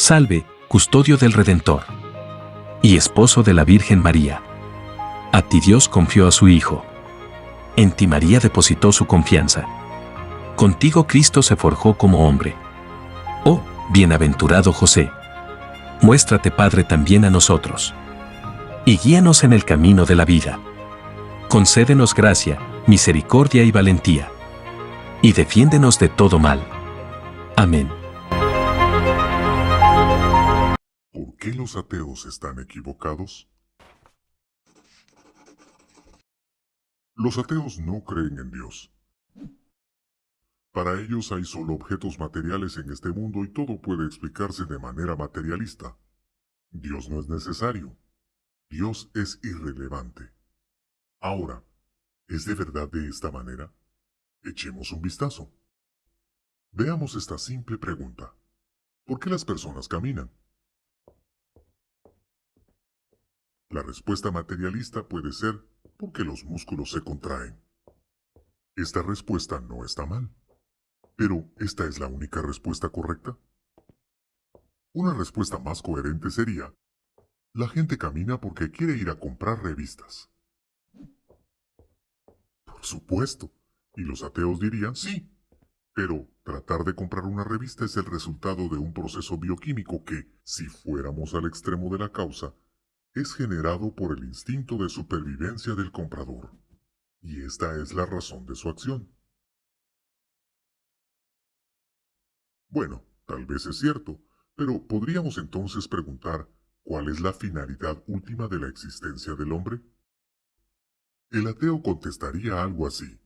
Salve, custodio del Redentor y esposo de la Virgen María. A ti Dios confió a su Hijo. En ti María depositó su confianza. Contigo Cristo se forjó como hombre. Oh, bienaventurado José. Muéstrate Padre también a nosotros. Y guíanos en el camino de la vida. Concédenos gracia, misericordia y valentía. Y defiéndenos de todo mal. Amén. ¿Por qué los ateos están equivocados? Los ateos no creen en Dios. Para ellos hay solo objetos materiales en este mundo y todo puede explicarse de manera materialista. Dios no es necesario. Dios es irrelevante. Ahora, ¿es de verdad de esta manera? Echemos un vistazo. Veamos esta simple pregunta. ¿Por qué las personas caminan? La respuesta materialista puede ser porque los músculos se contraen. Esta respuesta no está mal. Pero, ¿esta es la única respuesta correcta? Una respuesta más coherente sería: la gente camina porque quiere ir a comprar revistas. Por supuesto. Y los ateos dirían sí. Pero tratar de comprar una revista es el resultado de un proceso bioquímico que, si fuéramos al extremo de la causa, es generado por el instinto de supervivencia del comprador. Y esta es la razón de su acción. Bueno, tal vez es cierto, pero podríamos entonces preguntar, ¿cuál es la finalidad última de la existencia del hombre? El ateo contestaría algo así: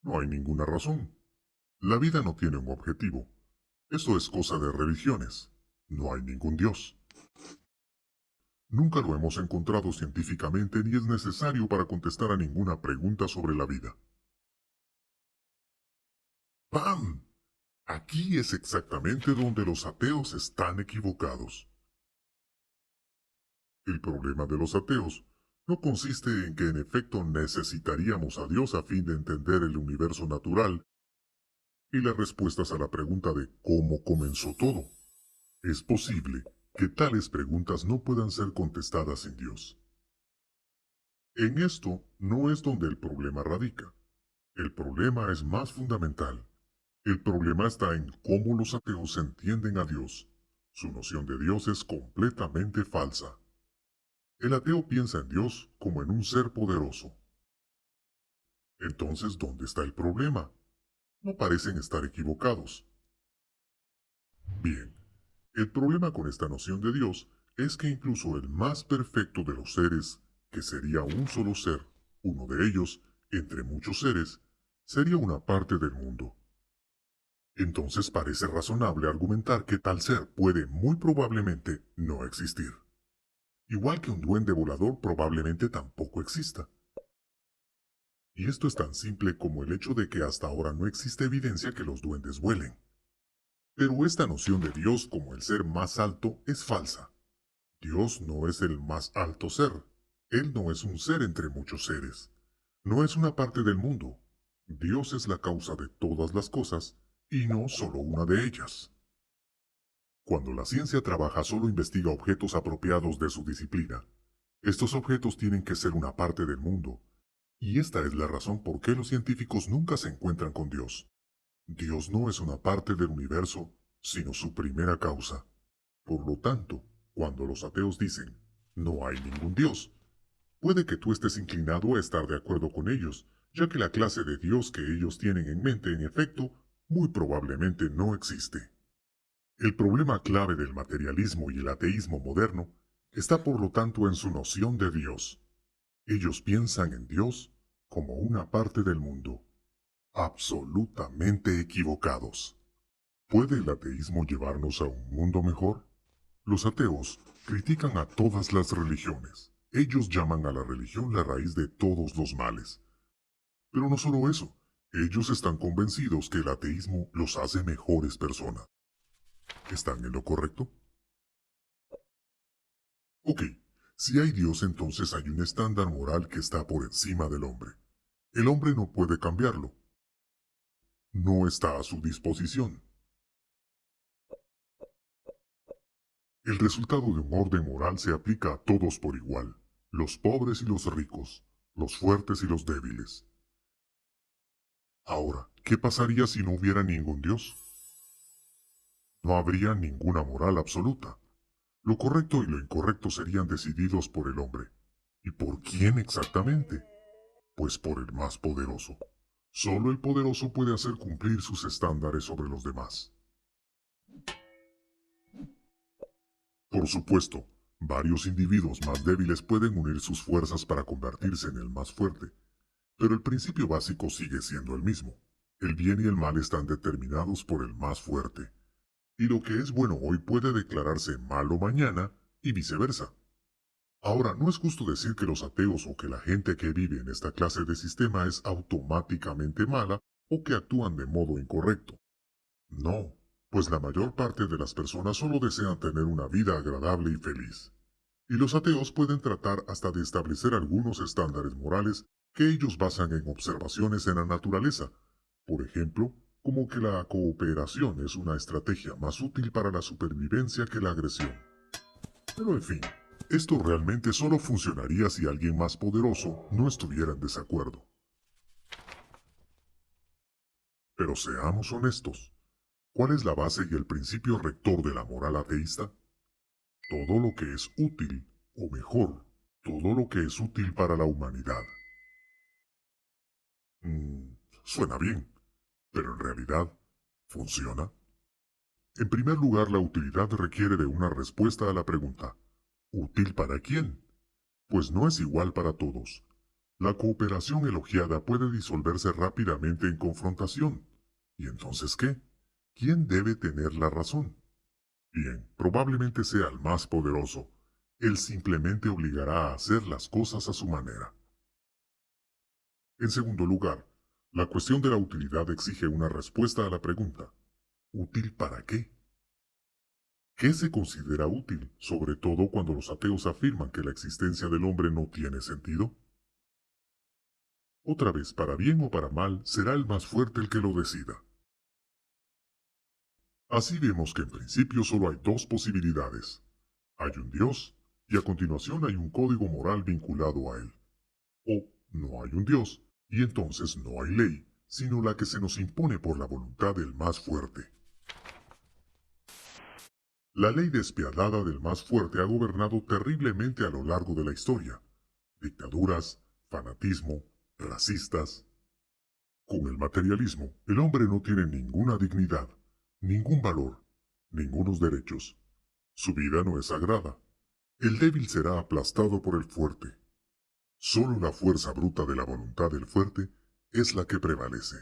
no hay ninguna razón. La vida no tiene un objetivo. Eso es cosa de religiones. No hay ningún Dios. Nunca lo hemos encontrado científicamente ni es necesario para contestar a ninguna pregunta sobre la vida. ¡Pam! Aquí es exactamente donde los ateos están equivocados. El problema de los ateos no consiste en que en efecto necesitaríamos a Dios a fin de entender el universo natural y las respuestas a la pregunta de cómo comenzó todo. Es posible que tales preguntas no puedan ser contestadas sin Dios. En esto no es donde el problema radica. El problema es más fundamental. El problema está en cómo los ateos entienden a Dios. Su noción de Dios es completamente falsa. El ateo piensa en Dios como en un ser poderoso. Entonces, ¿dónde está el problema? No parecen estar equivocados. Bien, el problema con esta noción de Dios es que incluso el más perfecto de los seres, que sería un solo ser, uno de ellos, entre muchos seres, sería una parte del mundo. Entonces parece razonable argumentar que tal ser puede muy probablemente no existir. Igual que un duende volador probablemente tampoco exista. Y esto es tan simple como el hecho de que hasta ahora no existe evidencia que los duendes vuelen. Pero esta noción de Dios como el ser más alto es falsa. Dios no es el más alto ser. Él no es un ser entre muchos seres. No es una parte del mundo. Dios es la causa de todas las cosas y no solo una de ellas. Cuando la ciencia trabaja solo investiga objetos apropiados de su disciplina. Estos objetos tienen que ser una parte del mundo. Y esta es la razón por qué los científicos nunca se encuentran con Dios. Dios no es una parte del universo, sino su primera causa. Por lo tanto, cuando los ateos dicen, no hay ningún Dios, puede que tú estés inclinado a estar de acuerdo con ellos, ya que la clase de Dios que ellos tienen en mente, en efecto, muy probablemente no existe. El problema clave del materialismo y el ateísmo moderno está por lo tanto en su noción de Dios. Ellos piensan en Dios como una parte del mundo. Absolutamente equivocados. ¿Puede el ateísmo llevarnos a un mundo mejor? Los ateos critican a todas las religiones. Ellos llaman a la religión la raíz de todos los males. Pero no solo eso, ellos están convencidos que el ateísmo los hace mejores personas. ¿Están en lo correcto? Ok, si hay Dios, entonces hay un estándar moral que está por encima del hombre. El hombre no puede cambiarlo. No está a su disposición. El resultado de un orden moral se aplica a todos por igual, los pobres y los ricos, los fuertes y los débiles. Ahora, ¿qué pasaría si no hubiera ningún Dios? No habría ninguna moral absoluta. Lo correcto y lo incorrecto serían decididos por el hombre. ¿Y por quién exactamente? Pues por el más poderoso. Solo el poderoso puede hacer cumplir sus estándares sobre los demás. Por supuesto, varios individuos más débiles pueden unir sus fuerzas para convertirse en el más fuerte, pero el principio básico sigue siendo el mismo. El bien y el mal están determinados por el más fuerte, y lo que es bueno hoy puede declararse malo mañana y viceversa. Ahora, no es justo decir que los ateos o que la gente que vive en esta clase de sistema es automáticamente mala o que actúan de modo incorrecto. No, pues la mayor parte de las personas solo desean tener una vida agradable y feliz. Y los ateos pueden tratar hasta de establecer algunos estándares morales que ellos basan en observaciones en la naturaleza. Por ejemplo, como que la cooperación es una estrategia más útil para la supervivencia que la agresión. Pero en fin, esto realmente solo funcionaría si alguien más poderoso no estuviera en desacuerdo. Pero seamos honestos, ¿cuál es la base y el principio rector de la moral ateísta? Todo lo que es útil, o mejor, todo lo que es útil para la humanidad. Suena bien, pero en realidad, ¿funciona? En primer lugar, la utilidad requiere de una respuesta a la pregunta, ¿útil para quién? Pues no es igual para todos. La cooperación elogiada puede disolverse rápidamente en confrontación. ¿Y entonces qué? ¿Quién debe tener la razón? Bien, probablemente sea el más poderoso. Él simplemente obligará a hacer las cosas a su manera. En segundo lugar, la cuestión de la utilidad exige una respuesta a la pregunta, ¿útil para qué? ¿Qué se considera útil, sobre todo cuando los ateos afirman que la existencia del hombre no tiene sentido? Otra vez, para bien o para mal, será el más fuerte el que lo decida. Así vemos que en principio solo hay dos posibilidades. Hay un Dios, y a continuación hay un código moral vinculado a él. O no hay un Dios, y entonces no hay ley, sino la que se nos impone por la voluntad del más fuerte. La ley despiadada del más fuerte ha gobernado terriblemente a lo largo de la historia. Dictaduras, fanatismo, racistas. Con el materialismo, el hombre no tiene ninguna dignidad, ningún valor, ningunos derechos. Su vida no es sagrada. El débil será aplastado por el fuerte. Solo la fuerza bruta de la voluntad del fuerte es la que prevalece.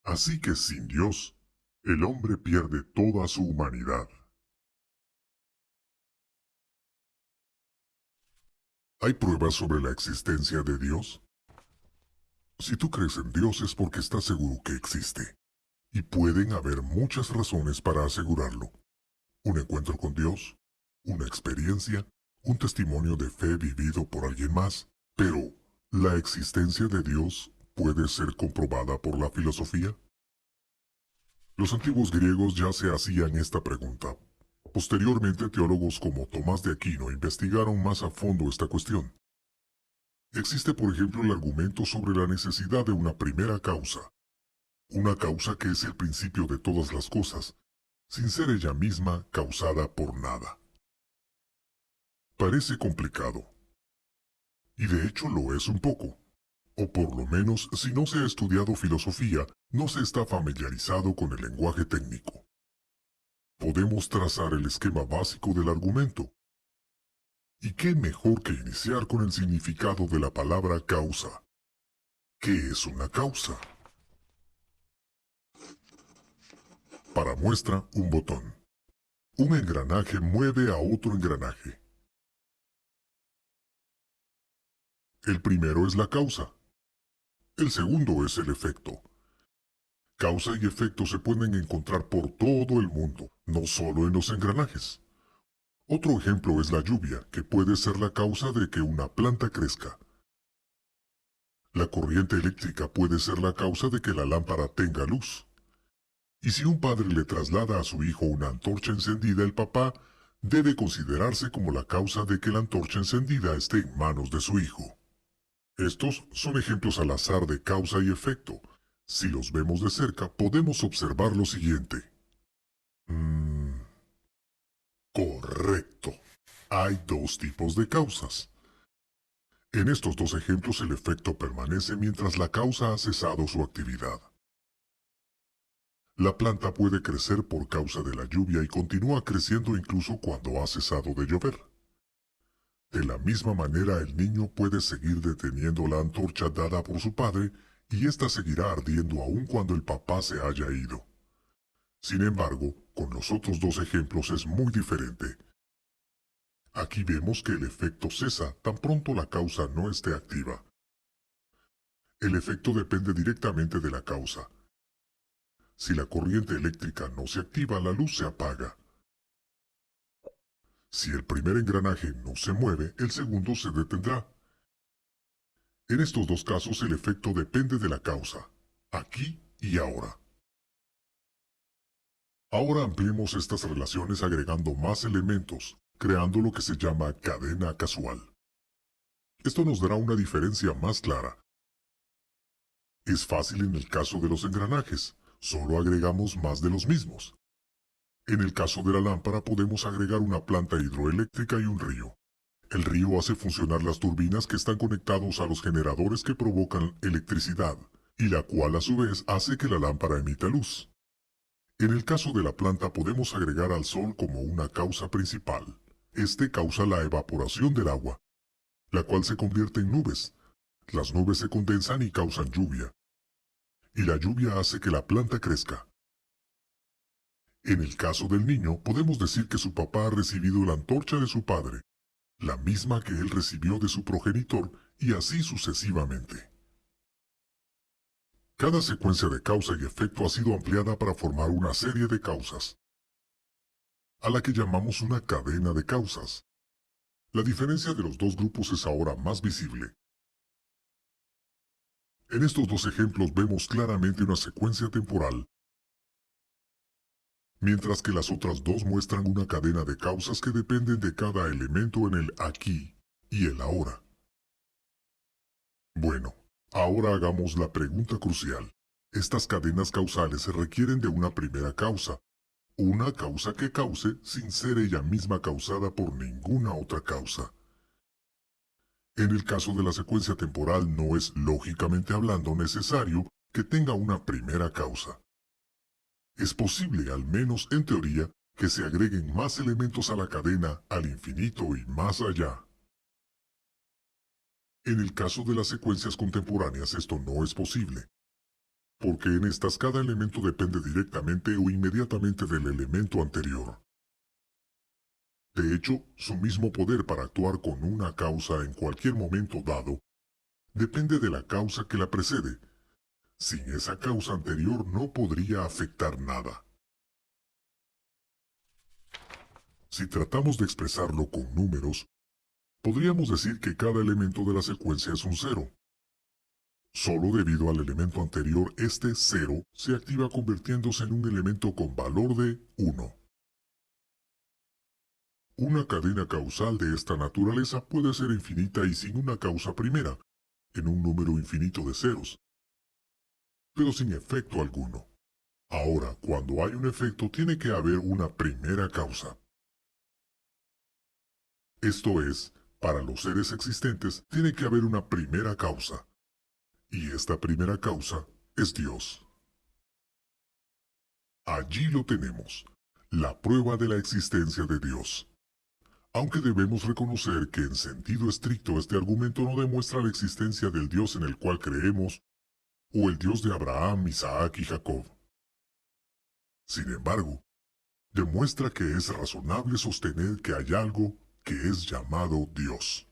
Así que sin Dios, el hombre pierde toda su humanidad. ¿Hay pruebas sobre la existencia de Dios? Si tú crees en Dios es porque estás seguro que existe. Y pueden haber muchas razones para asegurarlo. Un encuentro con Dios, una experiencia, un testimonio de fe vivido por alguien más. Pero, ¿la existencia de Dios puede ser comprobada por la filosofía? Los antiguos griegos ya se hacían esta pregunta. Posteriormente, teólogos como Tomás de Aquino investigaron más a fondo esta cuestión. Existe, por ejemplo, el argumento sobre la necesidad de una primera causa. Una causa que es el principio de todas las cosas, sin ser ella misma causada por nada. Parece complicado. Y de hecho lo es un poco. O por lo menos, si no se ha estudiado filosofía, no se está familiarizado con el lenguaje técnico. Podemos trazar el esquema básico del argumento. ¿Y qué mejor que iniciar con el significado de la palabra causa? ¿Qué es una causa? Para muestra, un botón. Un engranaje mueve a otro engranaje. El primero es la causa. El segundo es el efecto. Causa y efecto se pueden encontrar por todo el mundo, no solo en los engranajes. Otro ejemplo es la lluvia, que puede ser la causa de que una planta crezca. La corriente eléctrica puede ser la causa de que la lámpara tenga luz. Y si un padre le traslada a su hijo una antorcha encendida, el papá debe considerarse como la causa de que la antorcha encendida esté en manos de su hijo. Estos son ejemplos al azar de causa y efecto. Si los vemos de cerca, podemos observar lo siguiente. Correcto. Hay dos tipos de causas. En estos dos ejemplos el efecto permanece mientras la causa ha cesado su actividad. La planta puede crecer por causa de la lluvia y continúa creciendo incluso cuando ha cesado de llover. De la misma manera el niño puede seguir deteniendo la antorcha dada por su padre y ésta seguirá ardiendo aun cuando el papá se haya ido. Sin embargo, con los otros dos ejemplos es muy diferente. Aquí vemos que el efecto cesa tan pronto la causa no esté activa. El efecto depende directamente de la causa. Si la corriente eléctrica no se activa, la luz se apaga. Si el primer engranaje no se mueve, el segundo se detendrá. En estos dos casos el efecto depende de la causa, aquí y ahora. Ahora ampliemos estas relaciones agregando más elementos, creando lo que se llama cadena casual. Esto nos dará una diferencia más clara. Es fácil en el caso de los engranajes, solo agregamos más de los mismos. En el caso de la lámpara podemos agregar una planta hidroeléctrica y un río. El río hace funcionar las turbinas que están conectados a los generadores que provocan electricidad, y la cual a su vez hace que la lámpara emita luz. En el caso de la planta podemos agregar al sol como una causa principal. Este causa la evaporación del agua, la cual se convierte en nubes. Las nubes se condensan y causan lluvia. Y la lluvia hace que la planta crezca. En el caso del niño, podemos decir que su papá ha recibido la antorcha de su padre, la misma que él recibió de su progenitor, y así sucesivamente. Cada secuencia de causa y efecto ha sido ampliada para formar una serie de causas, a la que llamamos una cadena de causas. La diferencia de los dos grupos es ahora más visible. En estos dos ejemplos vemos claramente una secuencia temporal, mientras que las otras dos muestran una cadena de causas que dependen de cada elemento en el aquí y el ahora. Bueno, ahora hagamos la pregunta crucial. Estas cadenas causales se requieren de una primera causa, una causa que cause sin ser ella misma causada por ninguna otra causa. En el caso de la secuencia temporal no es, lógicamente hablando, necesario que tenga una primera causa. Es posible, al menos en teoría, que se agreguen más elementos a la cadena al infinito y más allá. En el caso de las secuencias contemporáneas esto no es posible, porque en estas cada elemento depende directamente o inmediatamente del elemento anterior. De hecho, su mismo poder para actuar con una causa en cualquier momento dado depende de la causa que la precede. Sin esa causa anterior no podría afectar nada. Si tratamos de expresarlo con números, podríamos decir que cada elemento de la secuencia es un cero. Solo debido al elemento anterior, este cero se activa convirtiéndose en un elemento con valor de 1. Una cadena causal de esta naturaleza puede ser infinita y sin una causa primera, en un número infinito de ceros, pero sin efecto alguno. Ahora, cuando hay un efecto, tiene que haber una primera causa. Esto es, para los seres existentes, tiene que haber una primera causa. Y esta primera causa es Dios. Allí lo tenemos, la prueba de la existencia de Dios. Aunque debemos reconocer que en sentido estricto este argumento no demuestra la existencia del Dios en el cual creemos, o el Dios de Abraham, Isaac y Jacob. Sin embargo, demuestra que es razonable sostener que hay algo que es llamado Dios.